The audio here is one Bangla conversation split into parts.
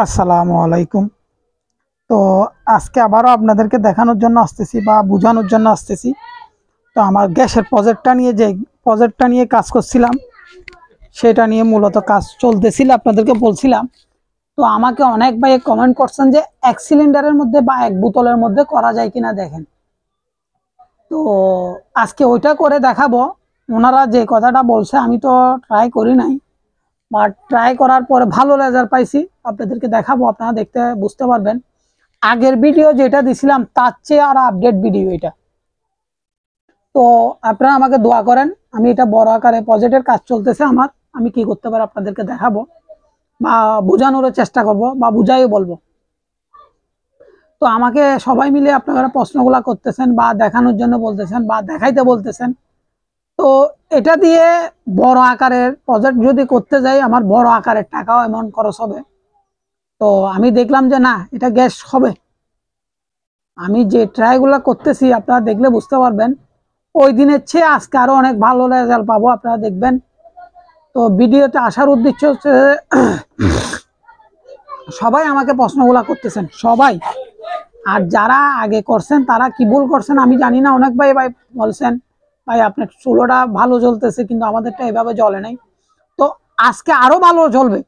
আসসালামু আলাইকুম। তো আজকে আবারও আপনাদেরকে দেখানোর জন্য আসতেছি বা বোঝানোর জন্য আসতেছি। তো আমার গ্যাসের প্রজেক্টটা নিয়ে কাজ করছিলাম, সেটা নিয়ে মূলত কাজ চলতেছিল, আপনাদেরকে বলছিলাম। তো আমাকে অনেক ভাই কমেন্ট করছেন যে এক সিলিন্ডারের মধ্যে বা এক বোতলের মধ্যে করা যায় কিনা দেখেন। তো আজকে ওইটা করে দেখাবো। ওনারা যে কথাটা বলছে আমি তো ট্রাই করি নাই, বাট ট্রাই করার পরে ভালো রেজাল্ট পাইছি। আপনাদেরকে দেখাবো, আপনারা দেখতে বুঝতে পারবেন। আগের ভিডিও যেটা দিছিলাম তার চেয়ে আর আপডেট ভিডিও এটা। তো আপনারা আমাকে দোয়া করেন, আমি এটা বড় আকারে প্রজেক্টের কাজ চলতেছে আমার, আমি কি করতে পারি আপনাদেরকে দেখাবো বা বোঝানোর চেষ্টা করব বা বুঝাইও বলবো। তো আমাকে সবাই মিলে আপনারা প্রশ্নগুলা করতেছেন বা দেখানোর জন্য বলতেছেন বা দেখাইতে বলতেছেন। তো এটা দিয়ে বড় আকারের প্রজেক্ট যদি করতে যাই আমার বড় আকারের টাকাও এমন খরচ হবে। তো আমি দেখলাম যে না, এটা গ্যাস হবে। আমি যে ট্রাইগুলো করতেছি আপনারা দেখলে বুঝতে পারবেন, ওই দিনের চেয়ে আজকে আরো অনেক ভালো রেজাল্ট পাবো, আপনারা দেখবেন। তো ভিডিওতে আসার উদ্দেশ্য হচ্ছে সবাই আমাকে প্রশ্নগুলো করতেছেন সবাই, আর যারা আগে করছেন তারা কি ভুল করছেন আমি জানি না। অনেক ভাই ভাই বলছেন ভাই আপনার চুলোটা ভালো জ্বলতেছে কিন্তু আমাদেরটা এভাবে জ্বলে নাই। তো আজকে আরো ভালো জ্বলবে,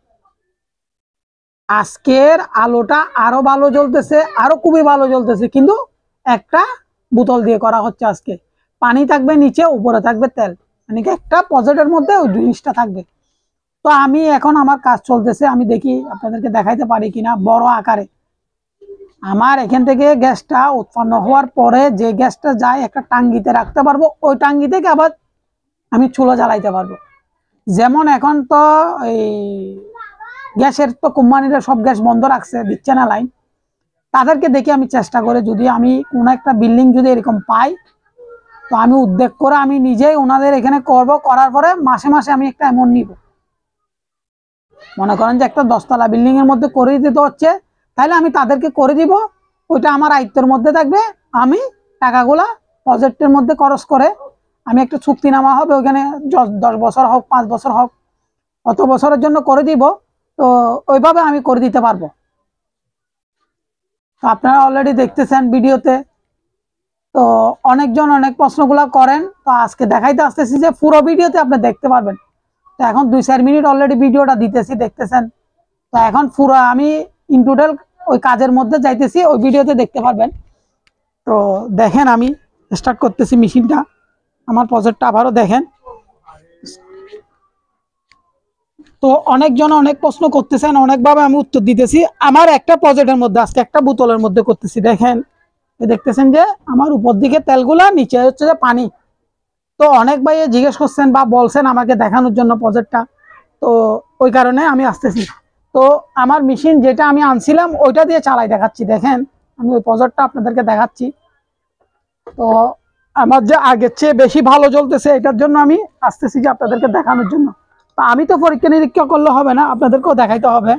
আজকের আলোটা আরো ভালো জ্বলতেছে, আরো খুবই ভালো জ্বলতেছে, কিন্তু একটা বোতল দিয়ে করা হচ্ছে। আজকে পানি থাকবে নিচে, উপরে থাকবে তেল, মানে একটা পজেটের মধ্যে ওই জিনিসটা থাকবে। তো আমি এখন আমার কাজ চলতেছে, আমি দেখি আপনাদেরকে দেখাইতে পারি কিনা বড় আকারে। আমার এখান থেকে গ্যাসটা উৎপন্ন হওয়ার পরে যে গ্যাসটা যায় একটা টাঙ্গিতে রাখতে পারবো, ওই টাঙ্গি থেকে আবার আমি চুলো জ্বালাইতে পারবো। যেমন এখন তো এই গ্যাসের তো কোম্পানিরা সব গ্যাস বন্ধ রাখছে, দিচ্ছে না লাইন। তাদেরকে দেখে আমি চেষ্টা করে যদি আমি কোনো একটা বিল্ডিং যদি এরকম পাই, তো আমি উদ্যোগ করে আমি নিজেই ওনাদের এখানে করব, করার পরে মাসে মাসে আমি একটা অ্যামাউন্ট নিব। মনে করেন যে একটা 10তলা বিল্ডিং এর মধ্যে করে দিতে হচ্ছে, তাহলে আমি তাদেরকে করে দিব, ওইটা আমার আয়ত্তের মধ্যে থাকবে। আমি টাকাগুলা প্রজেক্টের মধ্যে খরচ করে আমি একটা চুক্তিনামা হবে ওইখানে, 10 বছর হোক 5 বছর হোক, অত বছরের জন্য করে দিব। তো ওইভাবে আমি করে দিতে পারবো। তো আপনারা অলরেডি দেখতেছেন ভিডিওতে। তো অনেকজন অনেক প্রশ্নগুলো করেন, তো আজকে দেখাইতে আসতেছি যে পুরো ভিডিওতে আপনি দেখতে পারবেন। তো এখন 2-4 মিনিট অলরেডি ভিডিওটা দিতেছি, দেখতেছেন। তো এখন পুরো আমি ইন টোটাল ওই কাজের মধ্যে যাইতেছি, ওই ভিডিওতে দেখতে পারবেন। তো দেখেন আমি স্টার্ট করতেছি মেশিনটা, আমার প্রজেক্টটা আবারও দেখেন। তো অনেকজন অনেক প্রশ্ন করতেছেন, অনেকভাবে আমি উত্তর দিতেছি। আমার একটা প্রজেক্টের মধ্যে আজকে একটা বোতলের মধ্যে করতেছি, দেখেন দেখতেছেন যে আমার উপর দিকে তেলগুলা, নিচে হচ্ছে যে পানি। তো অনেক ভাই জিজ্ঞেস করছেন বা বলছেন আমাকে দেখানোর জন্য প্রজেক্টটা, তো ওই কারণে আমি আসতেছি। তো আমার মেশিন যেটা আমি আনছিলাম ওইটা দিয়ে চালাই দেখাচ্ছি, দেখেন আমি ওই প্রজেক্টটা আপনাদেরকে দেখাচ্ছি। তো আমার যে আগের চেয়ে বেশি ভালো চলতেছে, এটার জন্য আমি আসতেছি যে আপনাদেরকে দেখানোর জন্য। তো আমি তো পরীক্ষা নিরীক্ষা করলে হবে না, আপনাদেরকেও দেখাইতে হবে।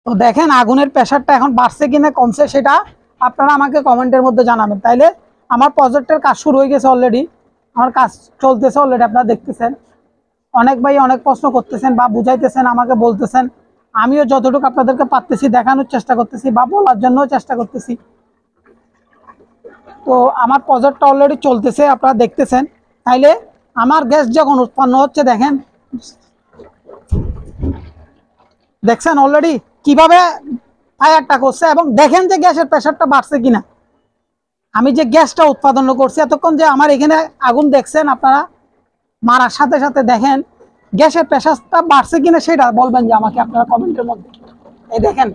তো দেখেন আগুনের প্রেশারটা এখন বাড়ছে কিনা কমছে সেটা আপনারা আমাকে কমেন্টের মধ্যে জানাবেন। তাইলে আমার প্রজেক্টের কাজ শুরু হয়ে গেছে অলরেডি, আমার কাজ চলতেছে অলরেডি, আপনারা দেখতেছেন। অনেক ভাই অনেক প্রশ্ন করতেছেন বা বুঝাইতেছেন, আমাকে বলতেছেন। আমিও যতটুকু আপনাদেরকে পারতেছি দেখানোর চেষ্টা করতেছি বা বলার জন্য চেষ্টা করতেছি। তো আমার প্রজেক্টটা অলরেডি চলতেছে, আপনারা দেখতেছেন। তাইলে আমার গ্যাস যখন উৎপন্ন হচ্ছে দেখেন, দেখছেন অলরেডি কিভাবে ফায়ারটা করছে, এবং দেখেন যে গ্যাসের প্রেশারটা বাড়ছে কিনা। আমি যে গ্যাসটা উৎপাদন করছি এতক্ষণ যে আমার এখানে আগুন দেখছেন আপনারা, মারার সাথে সাথে দেখেন গ্যাসের প্রেশারটা বাড়ছে কিনা সেটা বলবেন যে আমাকে আপনারা কমেন্টের মধ্যে। এই দেখেন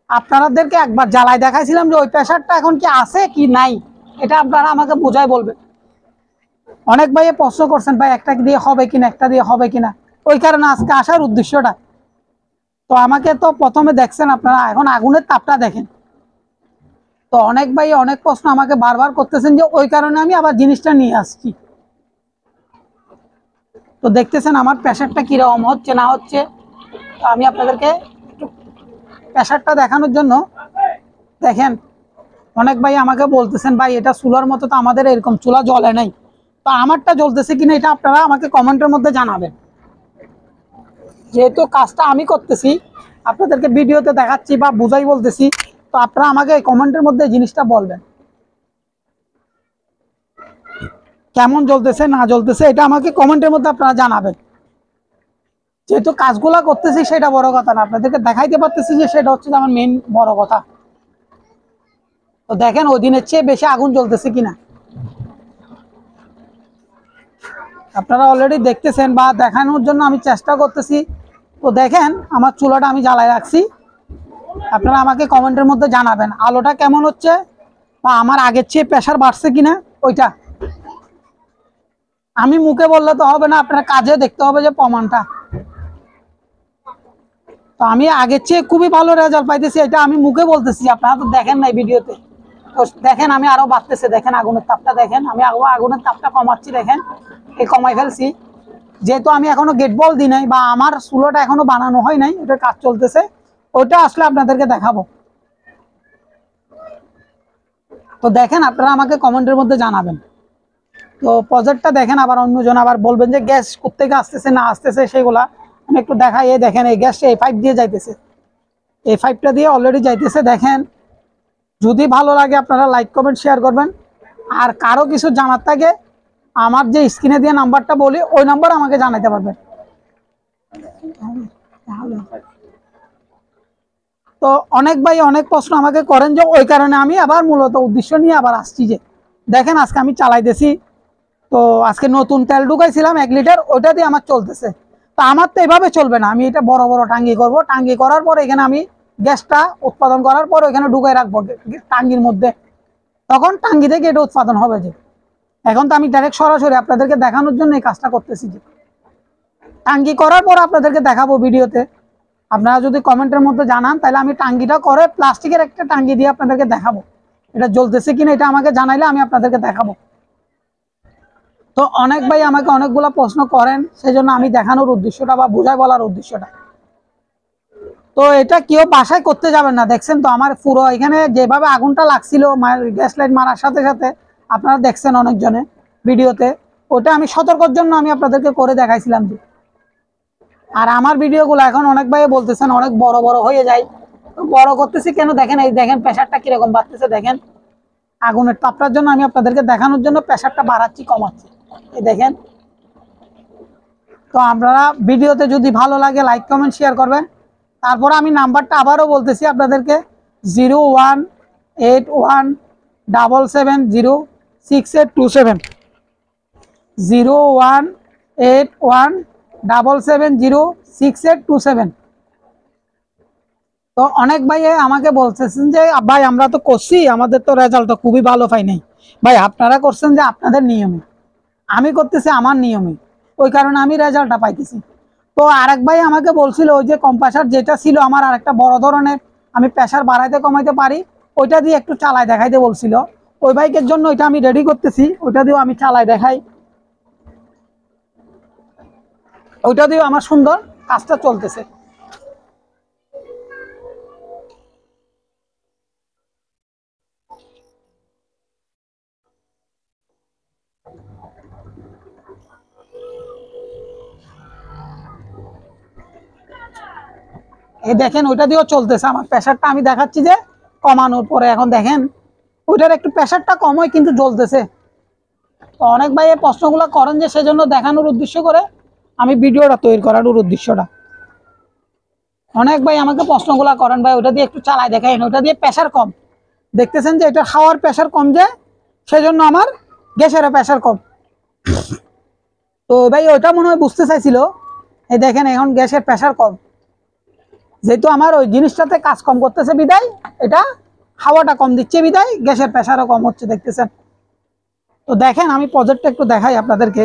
আপনাদেরকে একবার জ্বালাই দেখাইছিলাম যে ওই প্রেশারটা এখন কি আছে কি নাই, এটা আপনারা আমাকে বোঝাই বলবেন। অনেক ভাই প্রশ্ন করছেন ভাই একটা দিয়ে হবে কিনা, একটা দিয়ে হবে কিনা, ওই কারণে আজকে আসার উদ্দেশ্যটা। তো আমাকে তো প্রথমে দেখছেন আপনারা, এখন আগুনের তাপটা দেখেন। তো অনেক ভাই অনেক প্রশ্ন আমাকে বারবার করতেছেন, যে ওই কারণে আমি আবার জিনিসটা নিয়ে আসছি। তো দেখতেছেন আমার প্রেশারটা কিরকম হচ্ছে না হচ্ছে। তো আমি আপনাদেরকে একটু প্রেশারটা দেখানোর জন্য দেখেন। অনেক ভাই আমাকে বলতেছেন ভাই এটা চুলার মতো, তো আমাদের এরকম চুলা জ্বলে নাই। তো আমারটা জ্বলতেছে কিনা এটা আপনারা আমাকে কমেন্টের মধ্যে জানাবেন। যেহেতু কাজটা আমি করতেছি, আপনাদেরকে ভিডিওতে দেখাচ্ছি বা বুঝাই বলতেছি, তো আপনারা আমাকে কমেন্টের মধ্যে জিনিসটা বলবেন কেমন জ্বলতেছে না জ্বলতেছে, এটা আমাকে কমেন্টের মধ্যে আপনারা জানাবেন। যেহেতু কাজগুলা করতেছি সেটা বড় কথা না, আপনাদেরকে দেখাইতে পারতেছি যে সেটা হচ্ছে আমার মেইন বড় কথা। তো দেখেন ওই দিনের চেয়ে বেশি আগুন জ্বলতেছে কিনা, আপনারা অলরেডি দেখতেছেন বা দেখানোর জন্য আমি চেষ্টা করতেছি। তো দেখেন আমার চুলাটা আমি জ্বালায় রাখছি, আপনারা আমাকে কমেন্টের মধ্যে জানাবেন আলোটা কেমন হচ্ছে বা আমার আগের চেয়ে প্রেশার বাড়ছে কিনা। ওইটা আমি মুখে বললে তো হবে না, আপনারা কাজে দেখতে হবে যে প্রমাণটা। তো আমি আগের চেয়ে খুবই ভালো রেজাল্ট পাইতেছি, এটা আমি মুখে বলতেছি, আপনারা তো দেখেন নাই ভিডিওতে। তো দেখেন আমি আরো বাড়তেছে, দেখেন আগুনের তাপটা দেখেন, আমি আগুনের তাপটা কমাচ্ছি, দেখেন এই কমাই ফেলছি। যেহেতু আমি এখনো গেট বল দিই নাই বা আমার চুলোটা এখনো বানানো হয় নাই, ওটার কাজ চলতেছে, ওইটা আসলে আপনাদেরকে দেখাবো। তো দেখেন আপনারা আমাকে কমেন্টের মধ্যে জানাবেন। তো প্রজেক্টটা দেখেন, আবার অন্যজন আবার বলবেন যে গ্যাস কোত্থেকে আসতেছে না আসতেছে সেগুলা আমি একটু দেখাই। এই দেখেন এই গ্যাসটা এই পাইপ দিয়ে যাইতেছে, এই পাইপটা দিয়ে অলরেডি যাইতেছে। দেখেন যদি ভালো লাগে আপনারা লাইক কমেন্ট শেয়ার করবেন, আর কারো কিছু জানার থাকে আমার যে স্ক্রিনে দিয়ে নাম্বারটা বলি ওই নাম্বার আমাকে জানাতে পারবেন। তো অনেক ভাই অনেক প্রশ্ন আমাকে করেন, যে ওই কারণে আমি আবার মূলত উদ্দেশ্য নিয়ে আবার আসছি। যে দেখেন আজকে আমি চালাইতেছি, তো আজকে নতুন তেল ঢুকাইছিলাম 1 লিটার, ওইটা দিয়ে আমার চলতেছে। তো আমার তো এভাবে চলবে না, আমি এটা বড় বড় টাঙ্গি করব, টাঙ্গি করার পর এখানে আমি গ্যাসটা উৎপাদন করার পর ওইখানে ঢুকাই রাখবো টাঙ্গির মধ্যে, তখন টাঙ্গি থেকে এটা উৎপাদন হবে। যে এখন তো আমি ডাইরেক্ট সরাসরি আপনাদেরকে দেখানোর জন্য এই কাজটা করতেছি। যে টাঙ্গি করার পর আপনাদেরকে দেখাবো ভিডিওতে, আপনারা যদি কমেন্টের মধ্যে জানান তাহলে আমি টাঙ্গিটা করে প্লাস্টিকের একটা টাঙ্গি দিয়ে আপনাদেরকে দেখাবো, এটা জ্বলতেছে কিনা এটা আমাকে জানাইলে আমি আপনাদেরকে দেখাবো। তো অনেক ভাই আমাকে অনেকগুলো প্রশ্ন করেন, সেই জন্য আমি দেখানোর উদ্দেশ্যটা বা বুঝাই বলার উদ্দেশ্যটা। তো এটা কেউ বাসায় করতে যাবেন না, দেখছেন তো আমার পুরো এখানে যেভাবে আগুনটা লাগছিল গ্যাস লাইট মারার সাথে সাথে, আপনারা দেখছেন অনেকজনে ভিডিওতে, ওটা আমি সতর্কর জন্য আমি আপনাদেরকে করে দেখাইছিলাম। যে আর আমার ভিডিওগুলো এখন অনেক ভাই বলতেছেন অনেক বড় বড় হয়ে যায়, তো বড় করতেছি কেন দেখেন, এই দেখেন প্রেশারটা কিরকম বাড়তেছে, দেখেন আগুনের তাপটার জন্য আমি আপনাদেরকে দেখানোর জন্য প্রেশারটা বাড়াচ্ছি কমাচ্ছি, এই দেখেন। তো আপনারা ভিডিওতে যদি ভালো লাগে লাইক কমেন্ট শেয়ার করবেন। তারপর আমি নাম্বারটা আবারও বলতেছি আপনাদেরকে, 0181770687, 0181770687। তো অনেক ভাই আমাকে বলতেছেন যে ভাই আমরা তো করছি, আমাদের তো রেজাল্টটা খুবই ভালো পাই নাই। ভাই আপনারা করছেন যে আপনাদের নিয়মে, আমি করতেছি আমার নিয়মে, ওই কারণে আমি রেজাল্টটা পাইতেছি। তো আরেক ভাই আমাকে বলছিল ওই যে কম্প্রেসার যেটা ছিল আমার আরেকটা বড় ধরনের, আমি প্রেশার বাড়াইতে কমাইতে পারি, ওইটা দিয়ে একটু চালাই দেখাইতে বলছিল। ওই বাইকের জন্য ওইটা আমি রেডি করতেছি, ওইটা দিয়েও আমি চালাই দেখাই, ওইটা দিয়েও আমার সুন্দর কাজটা চলতেছে। এই দেখেন ওইটা দিয়েও চলতেছে, আমার প্রেশারটা আমি দেখাচ্ছি যে কমানোর পরে, এখন দেখেন ওইটার একটু প্রেশারটা কম হয় কিন্তু জ্বলতেছে। তো অনেক ভাই এই প্রশ্নগুলো করেন, যে সেজন্য দেখানোর উদ্দেশ্য করে আমি ভিডিওটা তৈরি করার উদ্দেশ্যটা। অনেক ভাই আমাকে প্রশ্নগুলো করেন ভাই ওটা দিয়ে একটু চালাই দেখাই, ওটা দিয়ে প্রেশার কম, দেখতেছেন যে এটা হাওয়ার প্রেশার কম, যে সেজন্য আমার গ্যাসের প্রেশার কম। তো ভাই ওইটা মনে হয় বুঝতে চাইছিল, এই দেখেন এখন গ্যাসের প্রেশার কম, যেহেতু আমার ওই জিনিসটাতে কাজ কম করতেছে বিদায়, এটা হাওয়াটা কম দিচ্ছে বিদায় গ্যাসের প্রেশারও কম হচ্ছে, দেখতেছেন। তো দেখেন আমি প্রজেক্টটা একটু দেখাই আপনাদেরকে,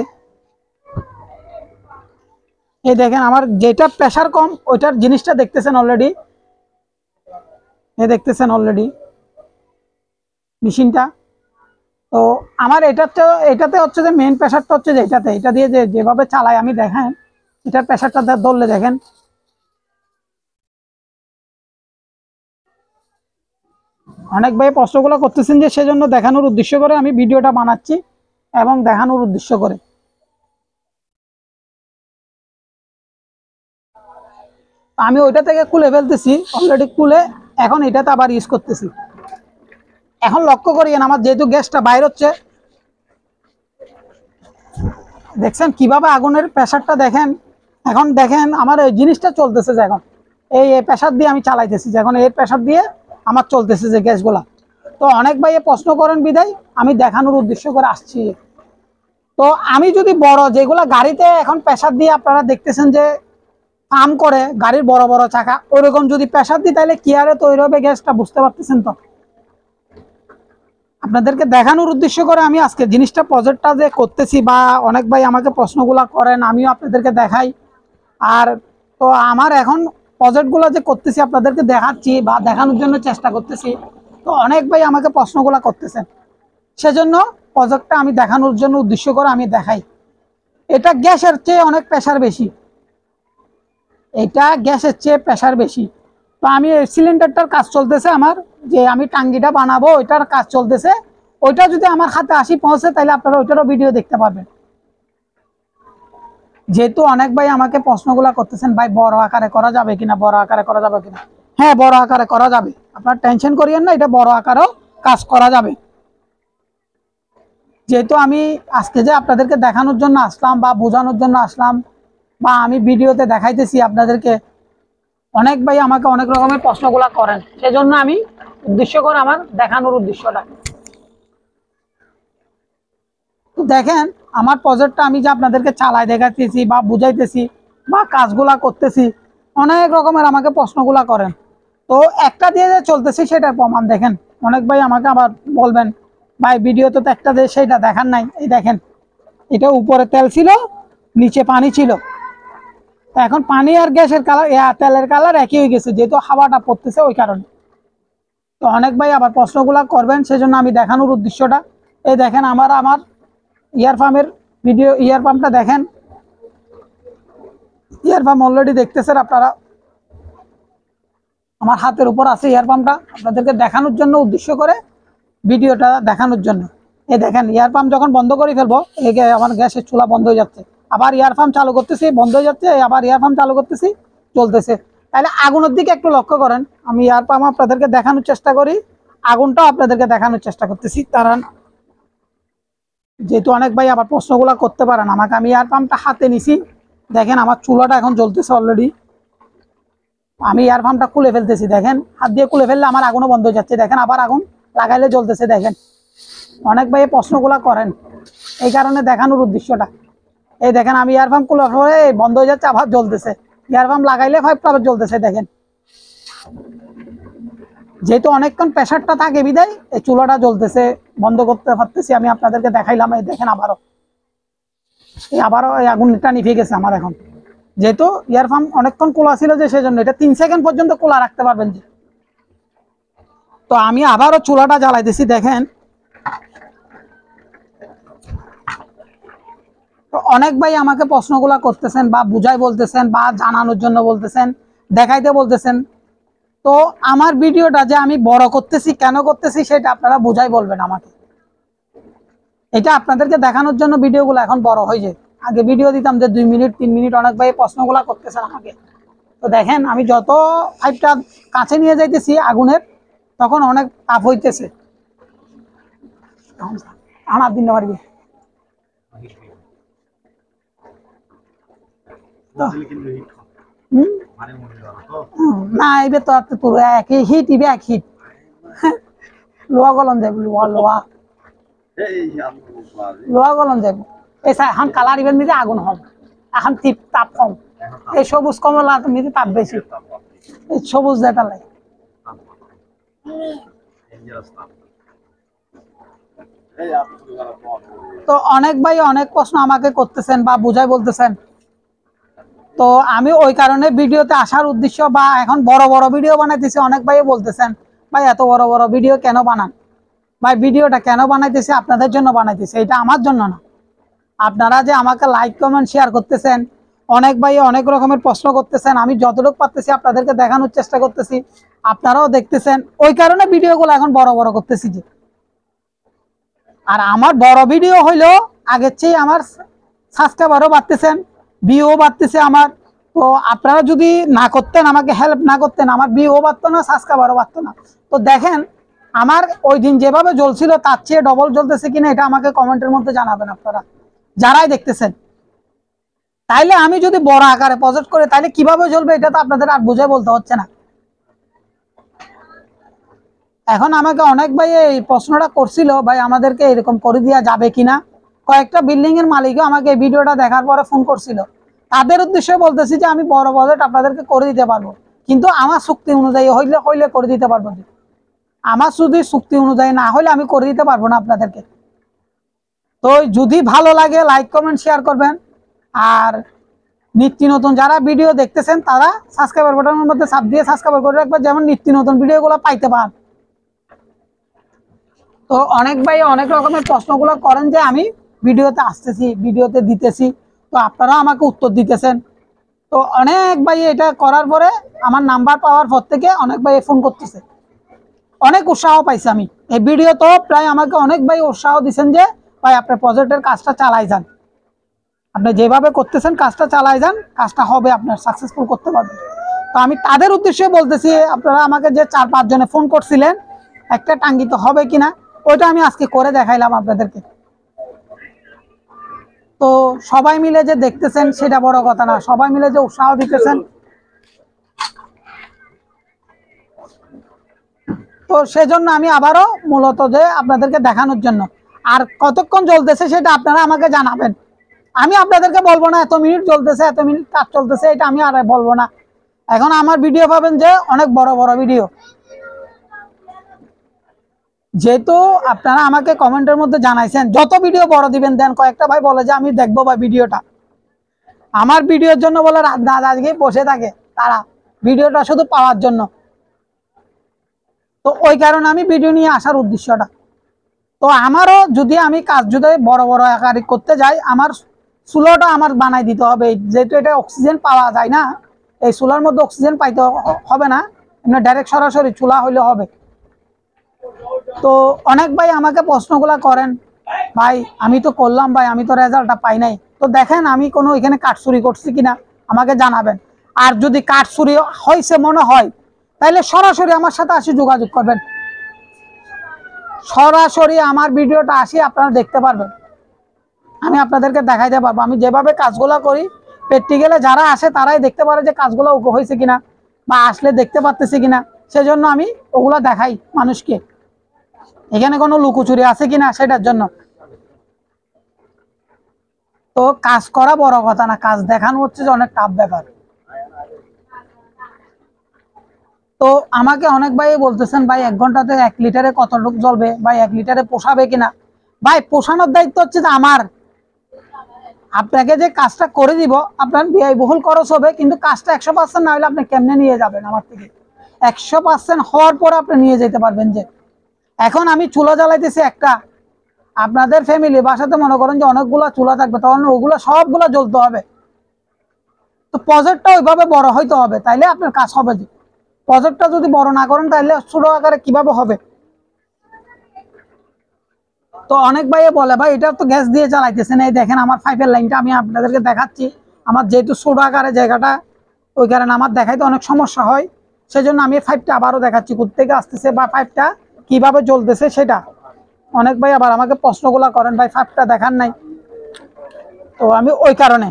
এই দেখেন আমার যেটা প্রেশার কম ওইটার জিনিসটা দেখতেছেন অলরেডি, এই দেখতেছেন অলরেডি মেশিনটা। তো আমার এটাতে হচ্ছে যে মেইন প্রেশারটা হচ্ছে যে এটাতে, এটা দিয়ে যেভাবে চালাই আমি দেখেন, এটার প্রেশারটা ধরলে দেখেন, অনেক ভাই প্রশ্নগুলো করতেছেন, যে সেজন্য দেখানোর উদ্দেশ্য করে আমি ভিডিওটা বানাচ্ছি এবং দেখানোর উদ্দেশ্য করে। আমি ওইটা থেকে খুলে ফেলতেছি অলরেডি, খুলে এখন এটাতে আবার ইউজ করতেছি। এখন লক্ষ্য করিয়েন আমার যেহেতু গ্যাসটা বাইর হচ্ছে, দেখছেন কিভাবে আগুনের প্রেসারটা দেখেন। এখন দেখেন আমার এই জিনিসটা চলতেছে যে এখন এই প্রেসার দিয়ে আমি চালাইতেছি, যে এখন এই প্রেসার দিয়ে আমার চলতেছে যে গ্যাসগুলা। তো অনেক ভাই প্রশ্ন করেন বিদায় আমি দেখানোর উদ্দেশ্য করে আসছি। তো আমি যদি বড় যেগুলা গাড়িতে এখন প্রেসার দিয়ে আপনারা দেখতেছেন যে পাম্প করে গাড়ির বড় বড় চাকা, ওইরকম যদি প্রেসার দিই তাহলে কি আরে তৈরি হবে গ্যাসটা, বুঝতে পারতেছেন তো। আপনাদেরকে দেখানোর উদ্দেশ্য করে আমি আজকে জিনিসটা প্রজেক্টটা যে করতেছি, বা অনেক ভাই আমাকে প্রশ্নগুলো করেন আমিও আপনাদেরকে দেখাই। আর তো আমার এখন প্রজেক্টগুলো যে করতেছি আপনাদেরকে দেখাচ্ছি বা দেখানোর জন্য চেষ্টা করতেছি, তো অনেক ভাই আমাকে প্রশ্নগুলো করতেছেন, সেজন্য প্রজেক্টটা আমি দেখানোর জন্য উদ্দেশ্য করে আমি দেখাই। এটা গ্যাসের চেয়ে অনেক প্রেসার বেশি, এটা গ্যাসের চেয়ে প্রেসার বেশি। তো আমি সিলিন্ডারটার কাজ চলতেছে আমার, যে আমি টাঙ্গিটা বানাবো ওইটার কাজ চলতেছে। ওইটা যদি আমার হাতে আসি পৌঁছে তাহলে আপনারা ওইটারও ভিডিও দেখতে পাবেন। যেহেতু অনেক ভাই আমাকে প্রশ্নগুলা করতেছেন ভাই বড় আকারে করা যাবে কিনা, বড় আকারে করা যাবে কিনা। হ্যাঁ, বড় আকারে করা যাবে, আপনার টেনশন করিয়েন না, এটা বড় আকারেও কাজ করা যাবে। যেহেতু আমি আজকে যে আপনাদেরকে দেখানোর জন্য আসলাম বা বোঝানোর জন্য আসলাম, বা আমি ভিডিওতে দেখাইতেছি আপনাদেরকে, অনেক ভাই আমাকে অনেক রকমের প্রশ্নগুলা করেন, সেজন্য আমি উদ্দেশ্য করে আমার দেখানোর উদ্দেশ্যটা। তো দেখেন আমার প্রজেক্টটা আমি যে আপনাদেরকে চালাই দেখাতেছি বা বুঝাইতেছি বা কাজগুলা করতেছি, অনেক রকমের আমাকে প্রশ্নগুলা করেন। তো একটা দিয়ে যে চলতেছি সেটার প্রমাণ দেখেন। অনেক ভাই আমাকে আবার বলবেন ভাই ভিডিওতে তো একটা দিয়ে সেইটা দেখান নাই। এই দেখেন, এটা উপরে তেল ছিল নিচে পানি ছিল, এখন পানি আর গ্যাসের কালার তেলের কালার একই হয়ে গেছে, যেহেতু হাওয়াটা পড়তেছে ওই কারণে। তো অনেক ভাই আবার প্রশ্নগুলা করবেন, সেজন্য আমি দেখানোর উদ্দেশ্যটা। এই দেখেন আমার ইয়ার পাম্পের ভিডিও, ইয়ার পাম্পটা দেখেন, ইয়ার পাম্প অলরেডি দেখতেছেন আপনারা, আমার হাতের উপর আছে ইয়ার পাম্পটা, আপনাদেরকে দেখানোর জন্য উদ্দেশ্য করে ভিডিওটা দেখানোর জন্য। এই দেখেন ইয়ার পাম্প যখন বন্ধ করে ফেলবো, এই আমার গ্যাসের চুলা বন্ধ হয়ে যাচ্ছে, আবার ইয়ার পাম্প চালু করতেছি বন্ধ হয়ে যাচ্ছে, আবার ইয়ার পাম্প চালু করতেছি চলতেছে। তাহলে আগুনের দিকে একটু লক্ষ্য করেন, আমি ইয়ার পাম্প আপনাদেরকে দেখানোর চেষ্টা করি, আগুনটাও আপনাদেরকে দেখানোর চেষ্টা করতেছি। কারণ যেহেতু অনেক ভাই আবার প্রশ্নগুলো করতে পারেন আমাকে, আমি এয়ার পাম্পটা হাতে নিছি, দেখেন আমার চুলাটা এখন জ্বলতেছে অলরেডি। আমি এয়ার পাম্পটা খুলে ফেলতেছি, দেখেন হাত দিয়ে খুলে ফেললে আমার আগুনও বন্ধ হয়ে যাচ্ছে, দেখেন আবার আগুন লাগাইলে জ্বলতেছে। দেখেন অনেক ভাই প্রশ্নগুলো করেন, এই কারণে দেখানোর উদ্দেশ্যটা। এই দেখেন আমি এয়ার পাম্প খুলে পরে বন্ধ হয়ে যাচ্ছে আবার জ্বলতেছে, এয়ার পাম্প লাগাইলে পাইপটা আবার জ্বলতেছে। দেখেন যেহেতু অনেকক্ষণ প্রেসারটা থাকে বিদায় এই চুলাটা জ্বলতেছে, বন্ধ করতে পারতেছি। আমি আপনাদেরকে দেখাইলাম, এই দেখেন আবারও এই আগুনটা নিভে গেছে আমার। এখন যেহেতু এয়ার পাম্প অনেকক্ষণ খোলা ছিল, যে সেজন্য এটা 3 সেকেন্ড পর্যন্ত খোলা রাখতে পারবেন যে। তো আমি আবারও চুলাটা জ্বালাইতেছি, দেখেন। তো অনেক ভাই আমাকে প্রশ্নগুলা করতেছেন বা বুঝাই বলতেছেন বা জানানোর জন্য বলতেছেন, দেখাইতে বলতেছেন। তো আমার ভিডিওটা যে আমি বড় করতেছি কেন করতেছি সেটা আপনারা বুঝাই বলবেন আমাকে। এটা আপনাদেরকে দেখানোর জন্য ভিডিওগুলো এখন বড় হয়ে যায়। আগে ভিডিও দিতাম যে 2 মিনিট 3 মিনিট, অনেক ভাই প্রশ্নগুলা করতেছেন আমাকে। তো দেখেন আমি যত পাইপটা কাছে নিয়ে যাইতেছি আগুনের, তখন অনেক তাপ হইতেছে। আমার দিন পারবি না, এইবে তো তোর একই হিট, ইবে এক হিট। লোহা গলম যাবে, লোহা লোহা লোহা গলম যাবে। এই এখন কালার ইভেন নিতে আগুন হম, এখন তাপ কম। এই সবুজ কমলা নিতে তাপ বেশি, এই সবুজ যেটা লাগে। তো অনেক ভাই অনেক প্রশ্ন আমাকে করতেছেন বা বুঝাই বলতেছেন। তো আমি ওই কারণে ভিডিওতে আসার উদ্দেশ্য, বা এখন বড় বড় ভিডিও বানাইতেছি। অনেক ভাই বলতেছেন ভাই এত বড় বড় ভিডিও কেন বানান, ভাই ভিডিওটা কেন বানাইতেছি আপনাদের জন্য বানাইতেছি, এটা আমার জন্য না। আপনারা যে আমাকে লাইক কমেন্ট শেয়ার করতেছেন, অনেক ভাই অনেক রকমের প্রশ্ন করতেছেন, আমি যতটুকু পারতেছি আপনাদেরকে দেখানোর চেষ্টা করতেছি, আপনারাও দেখতেছেন। ওই কারণে ভিডিওগুলো এখন বড় বড় করতেছি যে। আর আমার বড় ভিডিও হইলেও আগের চেয়ে আমার সাবস্ক্রাইবারও বাড়তেছেন, ভিউও বাড়তেছে আমার, তো আপনারা যদি না করতেন, আমাকে হেল্প না করতেন, আমার ভিউও বাড়তো না, সাবস্ক্রাইবারও বাড়তো না। তো দেখেন আমার ওই দিন যেভাবে জ্বলছিল তার চেয়ে ডবল জ্বলতেছে কিনা এটা আমাকে কমেন্টের মধ্যে জানাবেন আপনারা যারাই দেখতেছেন। তাইলে আমি যদি বড় আকারে প্রজেক্ট করে তাইলে কিভাবে জ্বলবে এটা তো আপনাদের আর বুঝে বলতে হচ্ছে না। এখন আমাকে অনেক ভাই এই প্রশ্নটা করছিল, ভাই আমাদেরকে এরকম করে দেওয়া যাবে কিনা। কয়েকটা বিল্ডিং এর মালিকও আমাকে এই ভিডিওটা দেখার পরে ফোন করছিল। তাদের উদ্দেশ্যে বলতেছি যে আমি বড় বাজেট আপনাদেরকে করে দিতে পারবো, কিন্তু আমার চুক্তি অনুযায়ী হইলে হইলে করে দিতে পারবো। আমার যদি চুক্তি অনুযায়ী না হলে আমি করে দিতে পারবো না আপনাদেরকে। তো যদি ভালো লাগে লাইক কমেন্ট শেয়ার করবেন, আর নিত্য নতুন যারা ভিডিও দেখতেছেন তারা সাবস্ক্রাইবার বাটনের মধ্যে চাপ দিয়ে সাবস্ক্রাইব করে রাখবেন, যেমন নিত্য নতুন ভিডিওগুলো পাইতে পান। তো অনেক ভাই অনেক রকমের প্রশ্নগুলো করেন যে আমি ভিডিওতে আসতেছি, ভিডিওতে দিতেছি, তো আপনারা আমাকে উত্তর দিতেছেন। তো অনেক ভাই এটা করার পরে আমার নাম্বার পাওয়ার পর থেকে অনেক ভাই ফোন করতেছে, অনেক উৎসাহ পাইছি আমি এই ভিডিও। তো প্রায় আমাকে অনেক ভাই উৎসাহ দিচ্ছেন যে ভাই আপনার প্রজেক্টের কাজটা চালাই যান, আপনি যেভাবে করতেছেন কাজটা চালাই যান, কাজটা হবে, আপনার সাকসেসফুল করতে পারবেন। তো আমি তাদের উদ্দেশ্যে বলতেছি, আপনারা আমাকে যে 4-5 জনে ফোন করছিলেন একটা টাঙ্গি তো হবে কিনা, ওইটা আমি আজকে করে দেখাইলাম আপনাদেরকে। তো সবাই মিলে যে দেখতেছেন সেটা বড় কথা না, সবাই মিলে যে উৎসাহ দিতেছেন, তো সেজন্য আমি আবারও মূলত যে আপনাদেরকে দেখানোর জন্য। আর কতক্ষণ চলতেছে সেটা আপনারা আমাকে জানাবেন, আমি আপনাদেরকে বলবো না এত মিনিট চলতেছে, এত মিনিট কাজ চলতেছে, এটা আমি আর বলবো না। এখন আমার ভিডিও পাবেন যে অনেক বড় বড় ভিডিও, যেহেতু আপনারা আমাকে কমেন্টের মধ্যে জানাইছেন যত ভিডিও বড় দিবেন দেন। কয়েকটা ভাই বলে যে আমি দেখবো ভাই ভিডিওটা, আমার ভিডিওর জন্য বলে রাত রাত আজকে বসে থাকে তারা ভিডিওটা শুধু পাওয়ার জন্য। তো ওই কারণে আমি ভিডিও নিয়ে আসার উদ্দেশ্যটা। তো আমারও যদি আমি কাজ যদি বড় বড় আকারে করতে যাই, আমার চুলোটা আমার বানাই দিতে হবে, যেহেতু এটা অক্সিজেন পাওয়া যায় না, এই চুলার মধ্যে অক্সিজেন পাইতে হবে না, এমনি ডাইরেক্ট সরাসরি চুলা হইলে হবে। তো অনেক ভাই আমাকে প্রশ্নগুলা করেন, ভাই আমি তো করলাম ভাই আমি তো রেজাল্টটা পাই নাই। তো দেখেন আমি কোনো এখানে কাঠ চুরি করছি কিনা আমাকে জানাবেন। আর যদি কাঠ চুরি হয়েছে মনে হয় তাহলে সরাসরি আমার সাথে আসি যোগাযোগ করবেন, সরাসরি আমার ভিডিওটা আসি আপনারা দেখতে পারবেন, আমি আপনাদেরকে দেখাইতে পারবো। আমি যেভাবে কাজগুলো করি প্র্যাকটিক্যালে যারা আসে তারাই দেখতে পারে যে কাজগুলো হয়েছে কিনা, বা আসলে দেখতে পারতেছে কিনা, সেজন্য আমি ওগুলো দেখাই মানুষকে, এখানে কোনো লুকোচুরি আছে কিনা সেটার জন্য। তো কাজ করা বড় কথা না, কাজ দেখানো হচ্ছে যে অনেক টাফ ব্যাপার। তো আমাকে অনেক ভাই বলতেছেন ভাই 1 ঘন্টাতে 1 লিটারে কতটুকু জ্বলবে, ভাই 1 লিটারে পোষাবে কিনা। ভাই পোষানোর দায়িত্ব হচ্ছে যে আমার, আপনাকে যে কাজটা করে দিব আপনার ব্যয়বহুল খরচ হবে, কিন্তু কাজটা 100% না হলে আপনি কেমনে নিয়ে যাবেন আমার থেকে। 100% হওয়ার পর আপনি নিয়ে যেতে পারবেন। যে এখন আমি চুলা জ্বালাইতেছি একটা, আপনাদের ফ্যামিলি বাসাতে মনে করেন যে অনেকগুলো চুলা থাকবে, তখন ওগুলো সবগুলো জ্বলতে হবে। তো প্রজেক্টটা ওইভাবে বড় হইতে হবে, তাইলে আপনার কাজ হবে। যে প্রজেক্টটা যদি বড় না করেন তাহলে ছোট আকারে কিভাবে হবে। তো অনেক ভাই বলে ভাই এটা তো গ্যাস দিয়ে চালাইতেছেন, এই দেখেন আমার পাইপের লাইনটা আমি আপনাদেরকে দেখাচ্ছি। আমার যেহেতু ছোট আকারে জায়গাটা, ওই কারণে আমার দেখাইতে অনেক সমস্যা হয়, সেজন্য আমি পাইপটা আবারও দেখাচ্ছি কোত্থেকে আসতেছে বা পাইপটা কিভাবে জ্বলতেছে সেটা। অনেক ভাই আবার আমাকে প্রশ্নগুলো করেন ভাই পাইপটা দেখান নাই, তো আমি ওই কারণে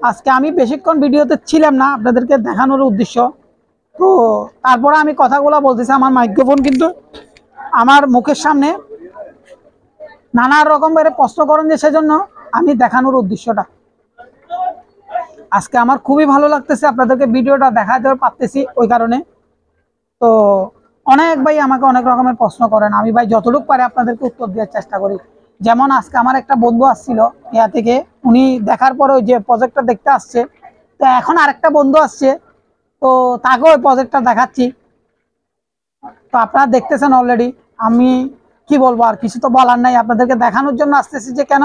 আজকে আমি বেশিক্ষণ ভিডিওতে ছিলাম না আপনাদেরকে দেখানোর উদ্দেশ্য। তো তারপরে আমি কথাগুলো বলতেছি, আমার মাইক্রোফোন কিন্তু আমার মুখের সামনে, নানা রকম ভাবে প্রশ্ন করেন যে সেজন্য আমি দেখানোর উদ্দেশ্যটা। আজকে আমার খুবই ভালো লাগতেছে আপনাদেরকে ভিডিওটা দেখাতে পারতেছি ওই কারণে। তো অনেক ভাই আমাকে অনেক রকমের প্রশ্ন করেন, আমি ভাই যতটুকু পারে আপনাদেরকে উত্তর দেওয়ার চেষ্টা করি। যেমন আজকে আমার একটা বন্ধু আসছিল ইয়া থেকে, উনি দেখার পরে ওই যে প্রজেক্টটা দেখতে আসছে, তো এখন আরেকটা বন্ধু আসছে, তো তাকেও ওই প্রজেক্টটা দেখাচ্ছি। তো আপনারা দেখতেছেন অলরেডি, আমি কি বলবো, আর কিছু তো বলার নাই, আপনাদেরকে দেখানোর জন্য আসতেছি যে কেন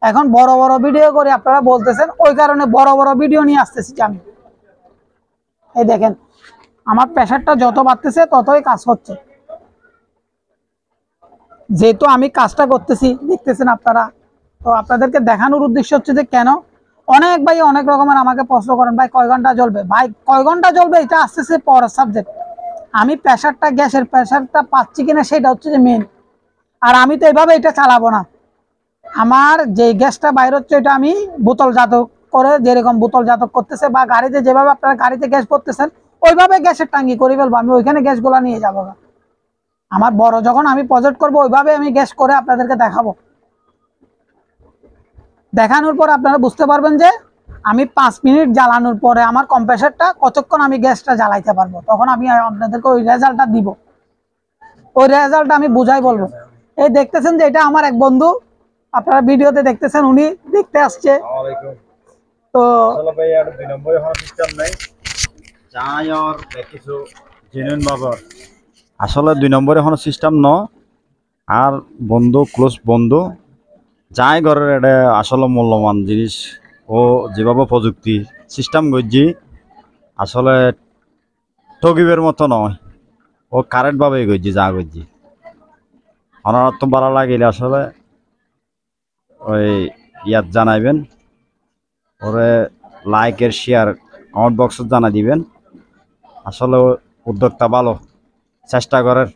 এখন বড় বড় ভিডিও করে আপনারা বলতেছেন, ওই কারণে বড় বড় ভিডিও নিয়ে আসতেছি যে আমি। এই দেখেন আমার প্রেশারটা যত বাড়তেছে ততই কাজ হচ্ছে, যেহেতু আমি কাজটা করতেছি দেখতেছেন আপনারা। তো আপনাদেরকে দেখানোর উদ্দেশ্য হচ্ছে যে কেন অনেক ভাই অনেক রকমের আমাকে প্রশ্ন করেন, ভাই কয় ঘন্টা জ্বলবে, ভাই কয় ঘন্টা জ্বলবে এটা আস্তে আস্তে পরের সাবজেক্ট। আমি প্রেশারটা, গ্যাসের প্রেশারটা পাচ্ছি কিনা সেটা হচ্ছে যে মেন। আর আমি তো এইভাবে এটা চালাবো না। আমার যে গ্যাসটা বাইর হচ্ছে এটা আমি বোতলজাত করে, যেরকম বোতলজাত করতেছে বা গাড়িতে যেভাবে আপনারা গাড়িতে গ্যাস করতেছেন ওইভাবে গ্যাসের টাঙ্কি করে ফেলবো, আমি ওইখানে গ্যাসগুলো নিয়ে যাবো। আমার বড় যখন আমি প্রজেক্ট করব ওইভাবে আমি গ্যাস করে আপনাদেরকে দেখাবো। দেখানোর পর আপনারা বুঝতে পারবেন যে আমি 5 মিনিট জ্বালানোর পরে আমার কম্প্রেসারটা কতক্ষণ আমি গ্যাসটা জ্বালাইতে পারবো, তখন আমি আপনাদেরকে ওই রেজাল্টটা দিব। ওই রেজাল্টটা আমি বুঝাই বলবো। এই দেখতেছেন যে এটা আমার এক বন্ধু, আপনারা ভিডিওতে দেখতেছেন, উনি দেখতে আসছে। তো ভাই আর 2 নম্বরে হওয়ার সিস্টেম নাই, চাই আর কিছু জেনুইন বাবার আসলে 2 নম্বরে হওয়ার সিস্টেম ন। আর বন্ধু ক্লোজ বন্ধু যাই ঘরের এটা আসলে মূল্যবান জিনিস। ও যেভাবে প্রযুক্তি সিস্টেম করছি আসলে ঠগিবের মতো নয়, ও কারেন্ট ভাবে করছি যা করছি। আমার তো ভালো লাগিলে আসলে ওই ইয়াত জানাইবেন, ওরে লাইকের শেয়ার কমেন্ট বক্সে জানা দিবেন। আসলে উদ্যোক্তা ভালো, চেষ্টা করেন।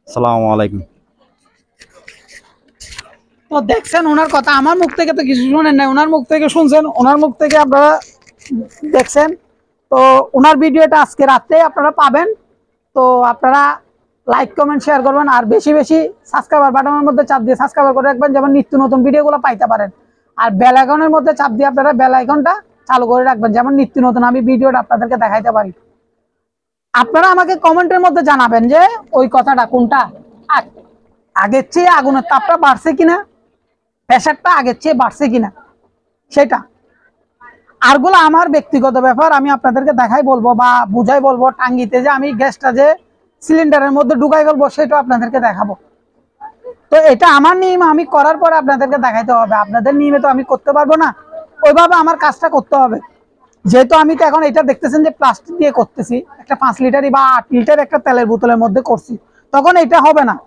আসসালামু আলাইকুম। তো দেখছেন ওনার কথা, আমার মুখ থেকে তো কিছু শুনেন নাই, ওনার মুখ থেকে শুনছেন, ওনার মুখ থেকে আপনারা দেখছেন। তো ওনার ভিডিওটা আজকে রাত্রে আপনারা পাবেন। তো আপনারা লাইক কমেন্ট শেয়ার করবেন, আর বেশি বেশি সাবস্ক্রাইবার বাটনের মধ্যে চাপ দিয়ে সাবস্ক্রাইব করে রাখবেন, যেমন নিত্য নতুন ভিডিওগুলো পাইতে পারেন। আর বেল আইকনের মধ্যে চাপ দিয়ে আপনারা বেল আইকনটা চালু করে রাখবেন, যেমন নিত্য নতুন আমি ভিডিওটা আপনাদেরকে দেখাইতে পারি। আপনারা আমাকে কমেন্টের মধ্যে জানাবেন যে ওই কথাটা কোনটা, আগের চেয়ে আগুনের তাপটা বাড়ছে কিনা, প্রেশারটা আগের চেয়ে বাড়ছে কিনা সেটা। আরগুলো আমার ব্যক্তিগত ব্যাপার, আমি আপনাদেরকে দেখাই বলবো বা বুঝাই বলবো। টাঙ্গিতে যে আমি গ্যাসটা যে সিলিন্ডারের মধ্যে ঢুকাই ফেলবো সেটা আপনাদেরকে দেখাবো। তো এটা আমার নিয়ম, আমি করার পরে আপনাদেরকে দেখাইতে হবে। আপনাদের নিয়মে তো আমি করতে পারবো না, ওইভাবে আমার কাজটা করতে হবে। যেহেতু আমি তো এখন এটা দেখতেছেন যে প্লাস্টিক দিয়ে করতেছি, একটা 5 লিটারই বা 8 লিটার একটা তেলের বোতলের মধ্যে করছি, তখন এটা হবে না।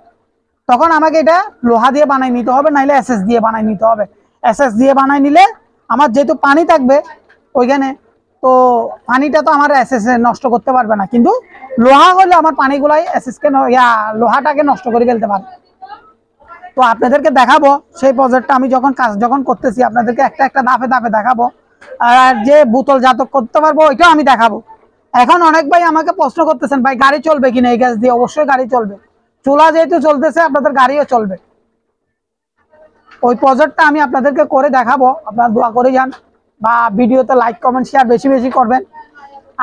তখন আমাকে এটা লোহা দিয়ে বানাই নিতে হবে, নাইলে এসএস দিয়ে বানাই নিতে হবে। এসএস দিয়ে বানাই নিলে আমার যেহেতু পানি থাকবে ওইখানে, তো পানিটা তো আমার এসএস নষ্ট করতে পারবে না, কিন্তু লোহা হলে আমার পানিগুলাই এসএসকে লোহাটাকে নষ্ট করে ফেলতে পারে। তো আপনাদেরকে দেখাবো সেই প্রজেক্টটা আমি যখন করতেছি, আপনাদেরকে একটা একটা ধাপে ধাপে দেখাবো। আর যে বোতল জাত করতে পারবো ওইটাও আমি দেখাবো। এখন অনেক ভাই আমাকে প্রশ্ন করতেছেন, ভাই গাড়ি চলবে কিনা এই গ্যাস দিয়ে? অবশ্যই গাড়ি চলবে, চুলা যেহেতু চলতেছে আপনাদের গাড়িও চলবে। ওই প্রজেক্টটা আমি আপনাদেরকে করে দেখাবো, আপনারা দোয়া করে যান বা ভিডিওতে লাইক কমেন্ট শেয়ার বেশি বেশি করবেন।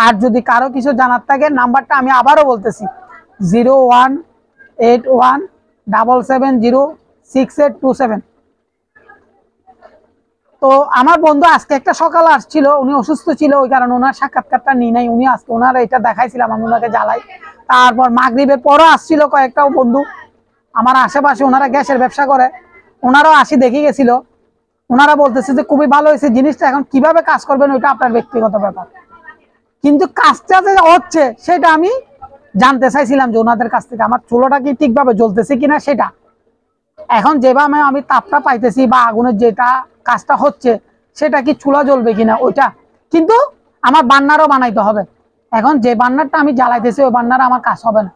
আর যদি কারো কিছু জানার থাকে, নাম্বারটা আমি আবারও বলতেছি, 0181770687। তো আমার বন্ধু আজকে একটা সকালে আসছিল, উনি অসুস্থ ছিল, ওই কারণে ওনার সাক্ষাৎকারটা নিই নাই। উনি আজকে ওনারা এটা দেখাইছিলাম, আমি ওনাকে জ্বালাই। তারপর মাগরিবের পরও আসছিল কয়েকটাও বন্ধু আমার আশেপাশে, ওনারা গ্যাসের ব্যবসা করে, ওনারাও আসি দেখে গেছিল। ওনারা বলতেছে যে খুবই ভালো হয়েছে জিনিসটা, এখন কিভাবে কাজ করবেন ওইটা আপনার ব্যক্তিগত ব্যাপার, কিন্তু কাজটা যে হচ্ছে সেটা আমি জানতে চাইছিলাম যে ওনাদের কাছ থেকে আমার চুলোটা কি ঠিকভাবে জ্বলতেছে কিনা সেটা। এখন যেভাবে আমি তাপটা পাইতেছি বা আগুনের যেটা কাজটা হচ্ছে সেটা কি চুলা জ্বলবে কিনা ওইটা, কিন্তু আমার বান্নারও বানাইতে হবে। এখন যে বান্নারটা আমি জ্বালাইতেছি ওই বান্নার আমার কাজ হবে না।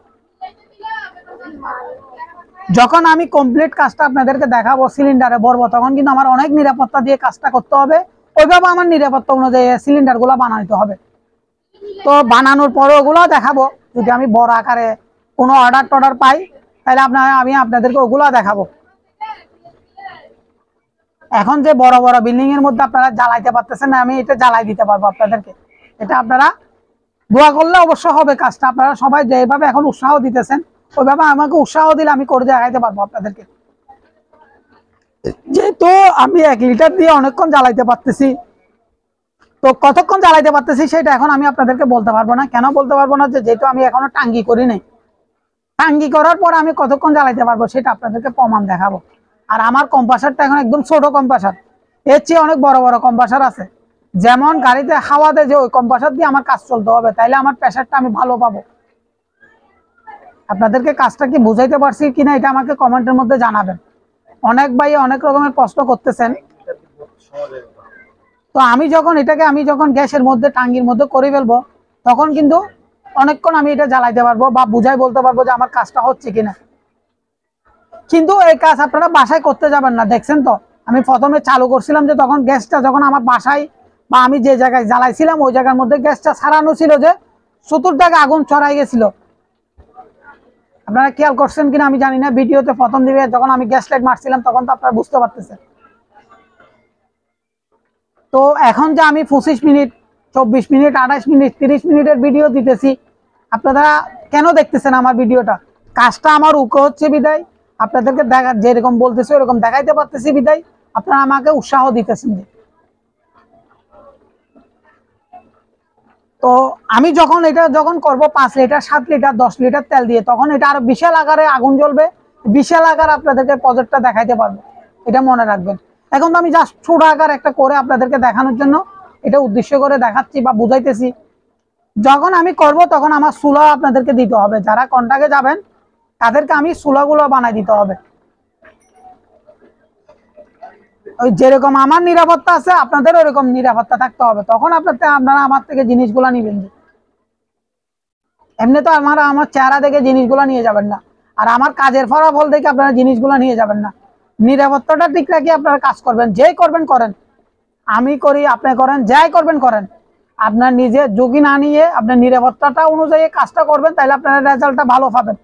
যখন আমি কমপ্লিট কাজটা আপনাদেরকে দেখাবো, সিলিন্ডারে ভরবো, তখন কিন্তু আমার অনেক নিরাপত্তা দিয়ে কাজটা করতে হবে। ওইভাবে আমার নিরাপত্তা অনুযায়ী সিলিন্ডার গুলা বানাইতে হবে। তো বানানোর পরে ওগুলো দেখাবো। যদি আমি বড় আকারে কোনো অর্ডার পাই তাহলে আমি আপনাদেরকে ওগুলো দেখাবো। এখন যে বড় বড় বিল্ডিং এর মধ্যে আপনারা জ্বালাইতে পারতেছেন না, আমি এটা জ্বালাই দিতে পারবো আপনাদেরকে। এটা আপনারা দোয়া করলে অবশ্য হবে কাজটা। আপনারা সবাই যেভাবে এখন উৎসাহ দিতেছেন ওইভাবে আমাকে উৎসাহ দিলে আমি করে দেখাইতে পারবো আপনাদেরকে। যেহেতু আমি 1 লিটার দিয়ে অনেকক্ষণ জ্বালাইতে পারতেছি, তো কতক্ষণ জ্বালাইতে পারতেছি সেটা এখন আমি আপনাদেরকে বলতে পারবো না। কেন বলতে পারবো না? যেহেতু আমি এখনো টাঙ্গি করি নাই। টাঙ্গি করার পর আমি কতক্ষণ জ্বালাইতে পারবো সেটা আপনাদেরকে প্রমাণ দেখাবো। আর আমার কম্প্রেসারটা এখন একদম ছোট কম্প্রেসার, এর চেয়ে অনেক বড় বড় কম্প্রেসার আছে। যেমন গাড়িতে হাওয়া দেয় যে ওই কম্প্রেসার দিয়ে আমার কাজ চলতে হবে, তাইলে আমার প্রেসারটা আমি ভালো পাবো। আপনাদেরকে কাজটা কি বুঝাইতে পারছি কিনা এটা আমাকে কমেন্টের মধ্যে জানাবেন। অনেক ভাই অনেক রকমের প্রশ্ন করতেছেন। তো আমি যখন গ্যাসের মধ্যে টাঙ্গির মধ্যে করে ফেলবো, তখন কিন্তু অনেকক্ষণ আমি এটা জ্বালাইতে পারবো বা বুঝাই বলতে পারবো যে আমার কাজটা হচ্ছে কিনা। কিন্তু এই কাজ আপনারা বাসায় করতে যাবেন না। দেখছেন তো আমি প্রথমে চালু করছিলাম যে তখন গ্যাসটা যখন আমার বাসায় বা আমি যে জায়গায় জ্বালাইছিলাম ওই জায়গার মধ্যে গ্যাসটা ছাড়ানো ছিল, যে চতুর্দিকে আগুন ছড়াই গেছিল। আপনারা খেয়াল করছেন কিনা আমি জানি না, ভিডিওতে প্রথম দিকে যখন আমি গ্যাস লাইট মারছিলাম তখন তো আপনারা বুঝতে পারতেছেন। তো এখন যে আমি 25 মিনিট, 24 মিনিট, 28 মিনিট, 30 মিনিটের ভিডিও দিতেছি, আপনারা কেন দেখতেছেন আমার ভিডিওটা? কাজটা আমার উকে হচ্ছে বিদায়, আপনাদেরকে দেখা যেরকম বলতেছি ওরকম দেখাইতে পারতেছি বিদায় আপনারা আমাকে উৎসাহ দিতেছেন। তো আমি যখন করব 5 লিটার, 7 লিটার, 10 লিটার তেল দিয়ে, তখন এটা আরো বিশাল আকারে আগুন জ্বলবে, বিশাল আকার আপনাদেরকে প্রজেক্টটা দেখাইতে পারবো, এটা মনে রাখবেন। এখন তো আমি জাস্ট ছোট আকার একটা করে আপনাদেরকে দেখানোর জন্য এটা উদ্দেশ্য করে দেখাচ্ছি বা বুঝাইতেছি। যখন আমি করব তখন আমার চুলা আপনাদেরকে দিতে হবে, যারা কন্ট্রাক্টে যাবেন তাদেরকে আমি চুলাগুলো বানাই দিতে হবে। ওই যেরকম আমার নিরাপত্তা আছে আপনাদের ওরকম নিরাপত্তা থাকতে হবে, তখন আপনারা আমার থেকে জিনিসগুলো নিবেন। এমনি তো আমার চেহারা দেখে জিনিসগুলো নিয়ে যাবেন না, আর আমার কাজের ফলাফল দেখে আপনারা জিনিসগুলো নিয়ে যাবেন না। নিরাপত্তাটা ঠিক রাখি আপনারা কাজ করবেন, যেই করবেন করেন, আমি করি আপনি করেন, যাই করবেন করেন, আপনার নিজের ঝুঁকি না নিয়ে আপনার নিরাপত্তাটা অনুযায়ী কাজটা করবেন, তাহলে আপনারা রেজাল্টটা ভালো পাবেন।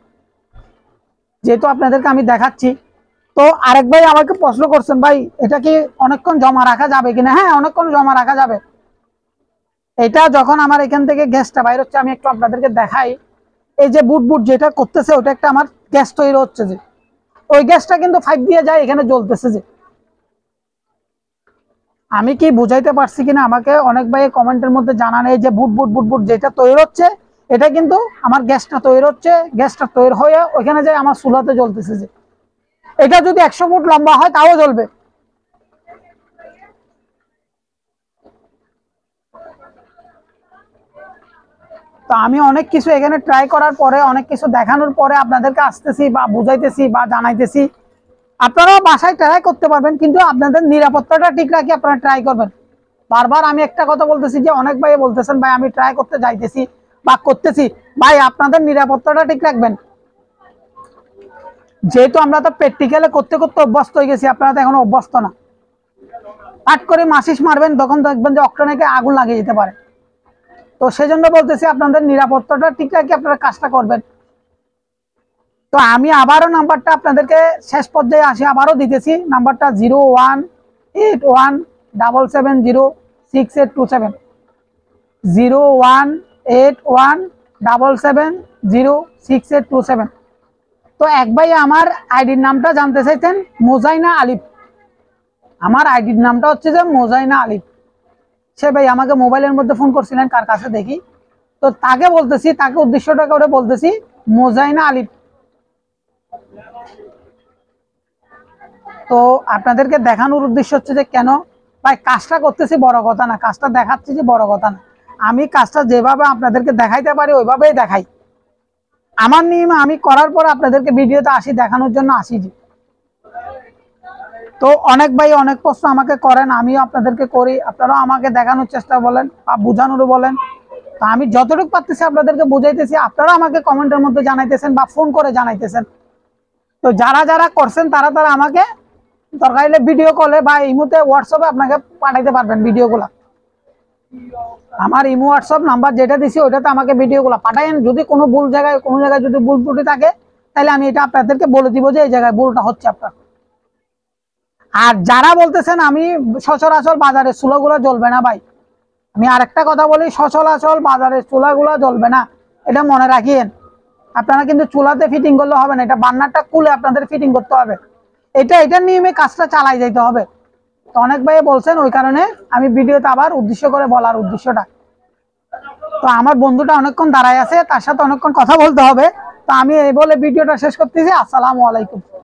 যেহেতু আপনাদেরকে আমি দেখাচ্ছি। তো আরেক ভাই আমাকে প্রশ্ন করছেন, ভাই এটা কি অনেকক্ষণ জমা রাখা যাবে কিনা? হ্যাঁ, অনেকক্ষণ জমা রাখা যাবে। এটা যখন আমার এখান থেকে গ্যাসটা বাইর হচ্ছে, আমি একটু আপনাদেরকে দেখাই। এই যে বুট যেটা করতেছে ওটা একটা আমার গ্যাস তৈরি হচ্ছে, যে ওই গ্যাসটা কিন্তু ফাইভ দিয়ে যায় এখানে জ্বলতেছে। যে আমি কি বুঝাইতে পারছি কিনা আমাকে অনেক ভাই কমেন্টের মধ্যে জানান। এই যে বুট যেটা তৈরি হচ্ছে, এটা কিন্তু আমার গ্যাসটা তৈরি হচ্ছে, গ্যাসটা তৈরি হয়ে ওইখানে যায় আমার চুলাতে জ্বলতেছে। যে এটা যদি 100 ফুট লম্বা হয় তাও জ্বলবে। তো আমি অনেক কিছু এখানে ট্রাই করার পরে, অনেক কিছু দেখানোর পরে আপনাদেরকে আসতেছি বা বুঝাইতেছি বা জানাইতেছি। আপনারাও বাসায় ট্রাই করতে পারবেন, কিন্তু আপনাদের নিরাপত্তাটা ঠিক রাখি আপনারা ট্রাই করবেন। বারবার আমি একটা কথা বলতেছি যে অনেক ভাই বলতেছেন ভাই আমি ট্রাই করতে যাইতেছি বা করতেছি, ভাই আপনাদের নিরাপত্তাটা ঠিক রাখবেন। যেহেতু আমরা তো প্র্যাকটিক্যালে করতে করতে অভ্যস্ত হয়ে গেছি, আপনারা তো এখনো অভ্যস্ত না। পাট করে মাসিস মারবেন তখন দেখবেন যে অক্টনেকে আগুন লাগিয়ে যেতে পারে। তো সেজন্য বলতেছি আপনাদের নিরাপত্তাটা ঠিক রাখি আপনারা কাজটা করবেন। তো আমি আবারও নাম্বারটা আপনাদেরকে শেষ পর্যায়ে আসি আবারও দিতেছি, নাম্বারটা 01817706827 01817706827। তো এক ভাই আমার আইডির নামটা জানতে চাইতেন, মোজাইনা আলিফ। আমার আইডির নামটা হচ্ছে যে মোজাইনা আলিফ। সে ভাই আমাকে মোবাইলের মধ্যে ফোন করছিলেন, কার কাছে দেখি। তো তাকে বলতেছি, তাকে উদ্দেশ্যটা করে বলতেছি মোজাইনা আলিফ। তো আপনাদেরকে দেখানোর উদ্দেশ্য হচ্ছে যে কেন ভাই কাজটা করতেছি বড় কথা না, কাজটা দেখাচ্ছি যে বড় কথা না। আমি কাজটা যেভাবে আপনাদেরকে দেখাইতে পারি ওইভাবেই দেখাই। আমার নিয়ম আমি করার পর আপনাদেরকে ভিডিওতে আসি দেখানোর জন্য আসি। যে তো অনেক ভাই অনেক প্রশ্ন আমাকে করেন, আমিও আপনাদেরকে করি, আপনারাও আমাকে দেখানোর চেষ্টা বলেন বা বোঝানোরও বলেন। তো আমি যতটুকু পারতেছি আপনাদেরকে বুঝাইতেছি, আপনারা আমাকে কমেন্টের মধ্যে জানাইতেছেন বা ফোন করে জানাইতেছেন। তো যারা করছেন তারা আমাকে দরকার হলে ভিডিও কলে বা ইমোতে হোয়াটসঅ্যাপে আপনাকে পাঠাইতে পারবেন ভিডিওগুলো। আমার ইমো হোয়াটসঅ্যাপ নাম্বার যেটা দিছি ওইটাতে আমাকে ভিডিওগুলো পাঠাইন। যদি কোনো জায়গায় যদি ভুল ত্রুটি থাকে তাহলে আমি এটা আপনাদেরকে বলে দিব যে এই জায়গায় ভুলটা হচ্ছে আপনার। আর যারা বলতেছেন আমি সচরাচর বাজারে চুলাগুলো জ্বলবে না, ভাই আমি আরেকটা কথা বলি, সচরাচর বাজারে চুলাগুলো জ্বলবে না, এটা মনে রাখিয়েন। আপনারা কিন্তু চুলাতে ফিটিং করলে হবে না, এটা বার্নারটা খুলে আপনাদের ফিটিং করতে হবে। এটার নিয়মে কাজটা চালাই যাইতে হবে। তো অনেক ভাই বলছেন, ওই কারণে আমি ভিডিওতে আবার উদ্দেশ্য করে বলার উদ্দেশ্যটা। তো আমার বন্ধুটা অনেকক্ষণ দাঁড়ায় আছে, তার সাথে অনেকক্ষণ কথা বলতে হবে। তো আমি এই বলে ভিডিওটা শেষ করতেছি। আসসালামু আলাইকুম।